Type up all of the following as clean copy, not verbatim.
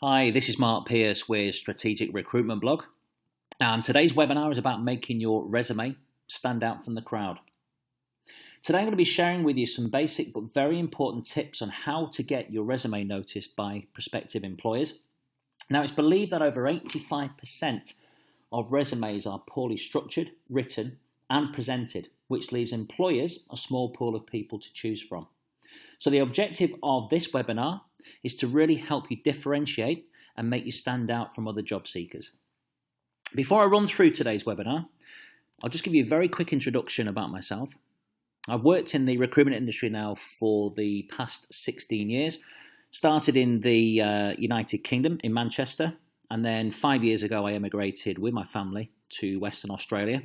Hi, this is Mark Pearce with Strategic Recruitment Blog, and today's webinar is about making your resume stand out from the crowd. Today I'm going to be sharing with you some basic but very important tips on how to get your resume noticed by prospective employers. Now, it's believed that over 85% of resumes are poorly structured, written, and presented, which leaves employers a small pool of people to choose from. So the objective of this webinar is to really help you differentiate and make you stand out from other job seekers. Before I run through today's webinar, I'll just give you a very quick introduction about myself. I've worked in the recruitment industry now for the past 16 years. Started in the United Kingdom in Manchester, and then 5 years ago I emigrated with my family to Western Australia.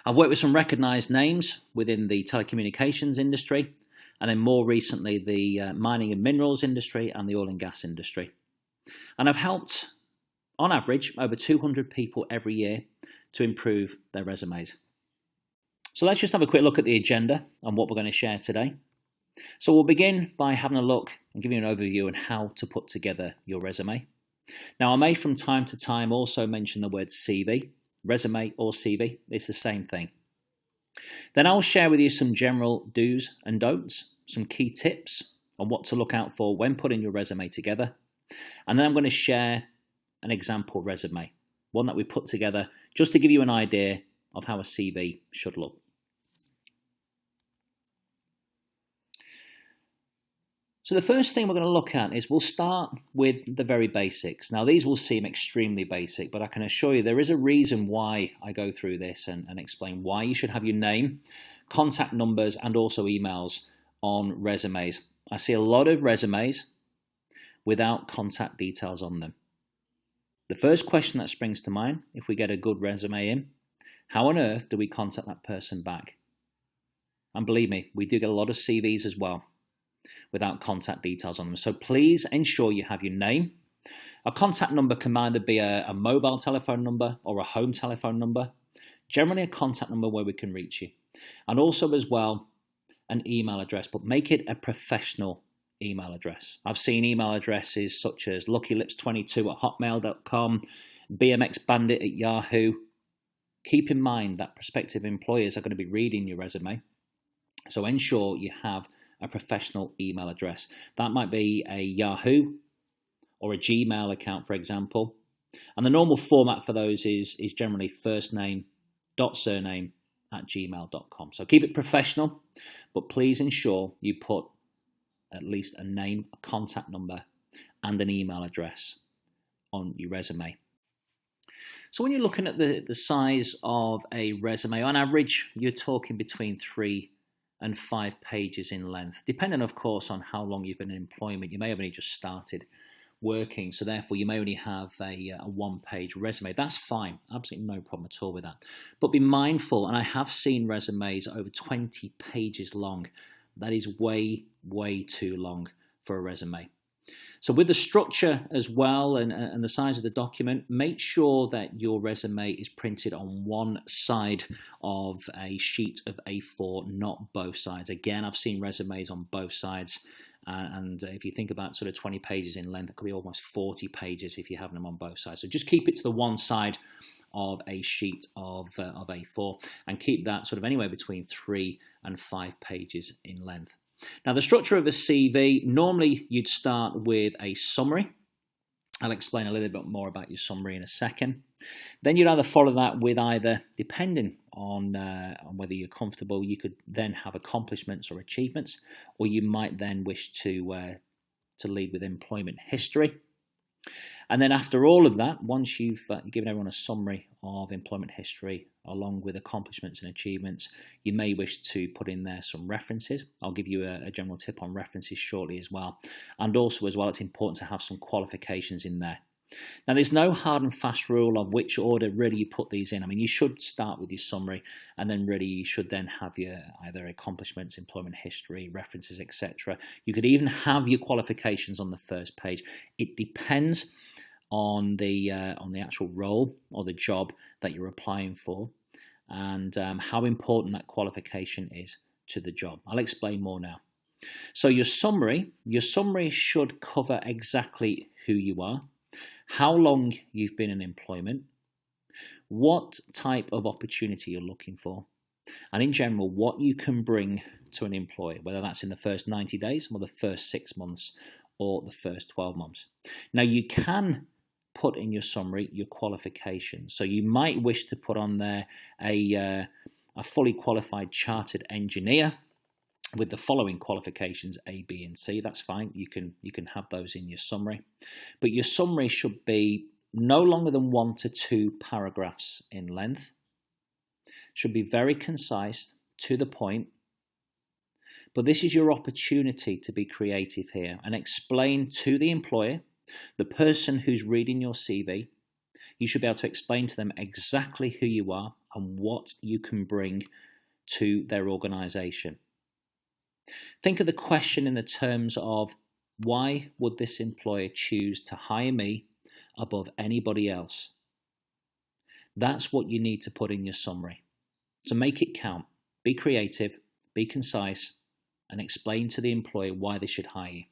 I've worked with some recognised names within the telecommunications industry, and then more recently the mining and minerals industry and the oil and gas industry. And I've helped, on average, over 200 people every year to improve their resumes. So let's just have a quick look at the agenda and what we're going to share today. So we'll begin by having a look and giving you an overview on how to put together your resume. Now, I may from time to time also mention the word CV. Resume or CV, it's the same thing. Then I'll share with you some general do's and don'ts, some key tips on what to look out for when putting your resume together. And then I'm going to share an example resume, one that we put together just to give you an idea of how a CV should look. So the first thing we're going to look at is we'll start with the very basics. Now, these will seem extremely basic, but I can assure you there is a reason why I go through this and explain why you should have your name, contact numbers, and also emails on resumes. I see a lot of resumes without contact details on them. The first question that springs to mind, if we get a good resume in, how on earth do we contact that person back? And believe me, we do get a lot of CVs as well without contact details on them. So please ensure you have your name. A contact number can either be a mobile telephone number or a home telephone number. Generally a contact number where we can reach you. And also as well, an email address, but make it a professional email address. I've seen email addresses such as luckylips22@hotmail.com, bmxbandit at Yahoo. Keep in mind that prospective employers are going to be reading your resume. So ensure you have a professional email address. That might be a Yahoo or a Gmail account, for example. And the normal format for those is generally first name dot surname at gmail.com. So keep it professional, but please ensure you put at least a name, a contact number, and an email address on your resume. So when you're looking at the size of a resume, on average, you're talking between 3 and 5 pages in length, depending, of course, on how long you've been in employment. You may have only just started working, so therefore you may only have a one-page resume. That's fine, absolutely no problem at all with that. But be mindful, and I have seen resumes over 20 pages long. That is way, way too long for a resume. So with the structure as well and the size of the document, make sure that your resume is printed on one side of a sheet of A4, not both sides. Again, I've seen resumes on both sides, and if you think about sort of 20 pages in length, it could be almost 40 pages if you have them on both sides. So just keep it to the one side of a sheet of A4 and keep that sort of anywhere between 3 and 5 pages in length. Now, the structure of a CV, normally you'd start with a summary. I'll explain a little bit more about your summary in a second. Then you'd either follow that with either, depending on whether you're comfortable, you could then have accomplishments or achievements, or you might then wish to lead with employment history. And then after all of that, once you've given everyone a summary of employment history along with accomplishments and achievements, you may wish to put in there some references. I'll give you a general tip on references shortly as well. And also as well, it's important to have some qualifications in there. Now, there's no hard and fast rule of which order really you put these in. I mean, you should start with your summary, and then really you should then have your either accomplishments, employment history, references, etc. You could even have your qualifications on the first page. It depends on the actual role or the job that you're applying for, and how important that qualification is to the job. I'll explain more now. So your summary should cover exactly who you are, how long you've been in employment, what type of opportunity you're looking for, and in general, what you can bring to an employer, whether that's in the first 90 days or the first 6 months or the first 12 months. Now, you can put in your summary your qualifications. So you might wish to put on there a fully qualified chartered engineer with the following qualifications A, B, and C. That's fine. You can have those in your summary. But your summary should be no longer than 1 to 2 paragraphs in length. Should be very concise, to the point. But this is your opportunity to be creative here and explain to the employer, the person who's reading your CV, you should be able to explain to them exactly who you are and what you can bring to their organisation. Think of the question in the terms of, why would this employer choose to hire me above anybody else? That's what you need to put in your summary. So make it count, be creative, be concise, and explain to the employer why they should hire you.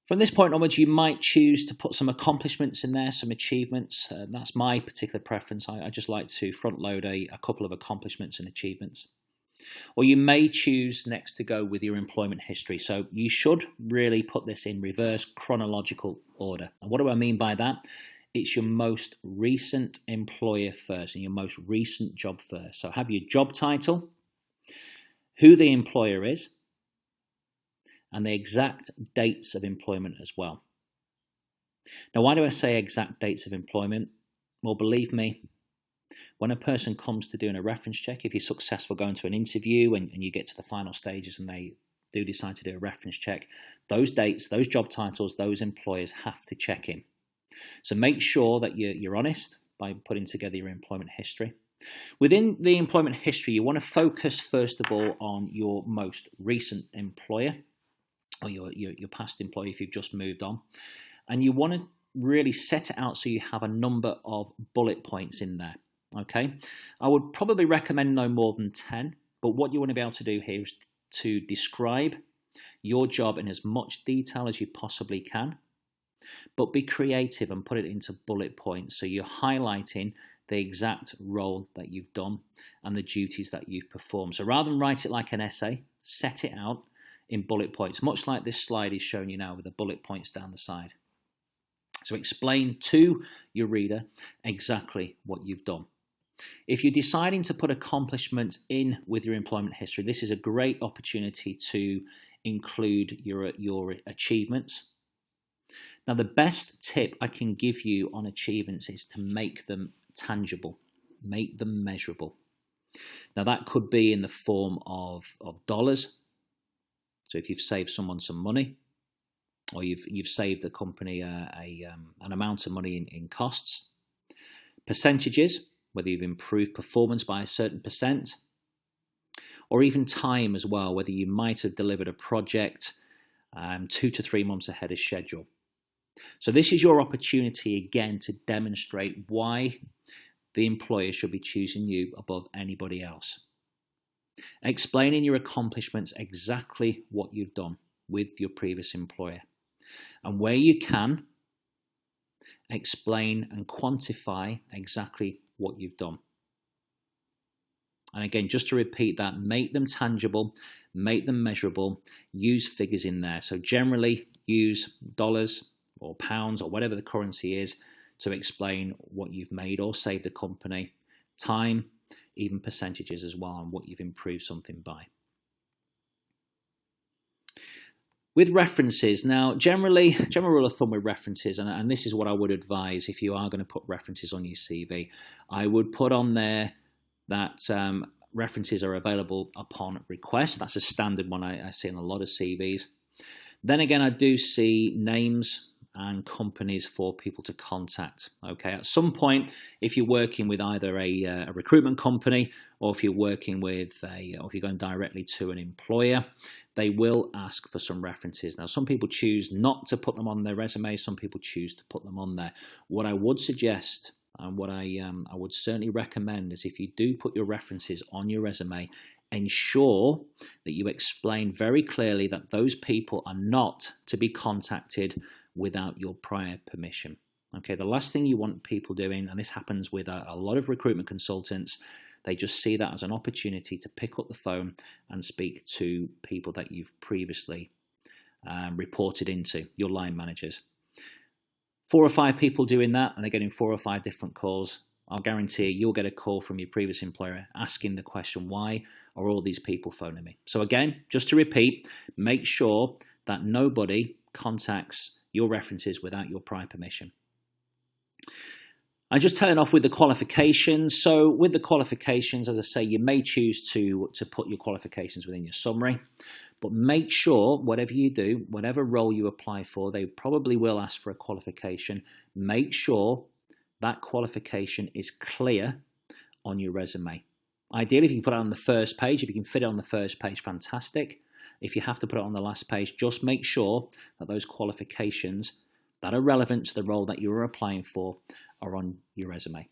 From this point onwards, you might choose to put some accomplishments in there, some achievements. That's my particular preference. I just like to front load a couple of accomplishments and achievements. Or you may choose next to go with your employment history. So you should really put this in reverse chronological order. And what do I mean by that? It's your most recent employer first and your most recent job first. So have your job title, who the employer is, and the exact dates of employment as well. Now, why do I say exact dates of employment? Well, believe me, when a person comes to doing a reference check, if you're successful going to an interview and you get to the final stages and they do decide to do a reference check, those dates, those job titles, those employers have to check in. So make sure that you're honest by putting together your employment history. Within the employment history, you want to focus first of all on your most recent employer or your past employer if you've just moved on. And you want to really set it out so you have a number of bullet points in there. Okay, I would probably recommend no more than 10, but what you want to be able to do here is to describe your job in as much detail as you possibly can, but be creative and put it into bullet points so you're highlighting the exact role that you've done and the duties that you've performed. So rather than write it like an essay, set it out in bullet points, much like this slide is showing you now with the bullet points down the side. So explain to your reader exactly what you've done. If you're deciding to put accomplishments in with your employment history, this is a great opportunity to include your achievements. Now, the best tip I can give you on achievements is to make them tangible, make them measurable. Now, that could be in the form of dollars. So if you've saved someone some money, or you've saved the company an amount of money in costs. Percentages, whether you've improved performance by a certain percent, or even time as well, whether you might have delivered a project 2 to 3 months ahead of schedule. So this is your opportunity again to demonstrate why the employer should be choosing you above anybody else. Explaining your accomplishments, exactly what you've done with your previous employer. And where you can, explain and quantify exactly what you've done. And again, just to repeat that, make them tangible, make them measurable, use figures in there. So generally use dollars or pounds or whatever the currency is to explain what you've made or saved the company, time, even percentages as well, and what you've improved something by. With references, now general rule of thumb with references, and this is what I would advise if you are going to put references on your CV, I would put on there that references are available upon request. That's a standard one I see in a lot of CVs. Then again, I do see names and companies for people to contact. Okay, at some point, if you're working with either a recruitment company or if you're working with or if you're going directly to an employer, they will ask for some references. Now, some people choose not to put them on their resume. Some people choose to put them on there. What I would suggest and what I would certainly recommend is if you do put your references on your resume, ensure that you explain very clearly that those people are not to be contacted without your prior permission. Okay, the last thing you want people doing, and this happens with a lot of recruitment consultants, they just see that as an opportunity to pick up the phone and speak to people that you've previously reported into, your line managers. 4 or 5 people doing that, and they're getting 4 or 5 different calls. I'll guarantee you'll get a call from your previous employer asking the question, why are all these people phoning me? So again, just to repeat, make sure that nobody contacts your references without your prior permission. And just turning off with the qualifications. So with the qualifications, as I say, you may choose to put your qualifications within your summary, but make sure whatever you do, whatever role you apply for, they probably will ask for a qualification. Make sure that qualification is clear on your resume. Ideally, if you can put it on the first page, if you can fit it on the first page, fantastic. If you have to put it on the last page, just make sure that those qualifications that are relevant to the role that you're applying for are on your resume.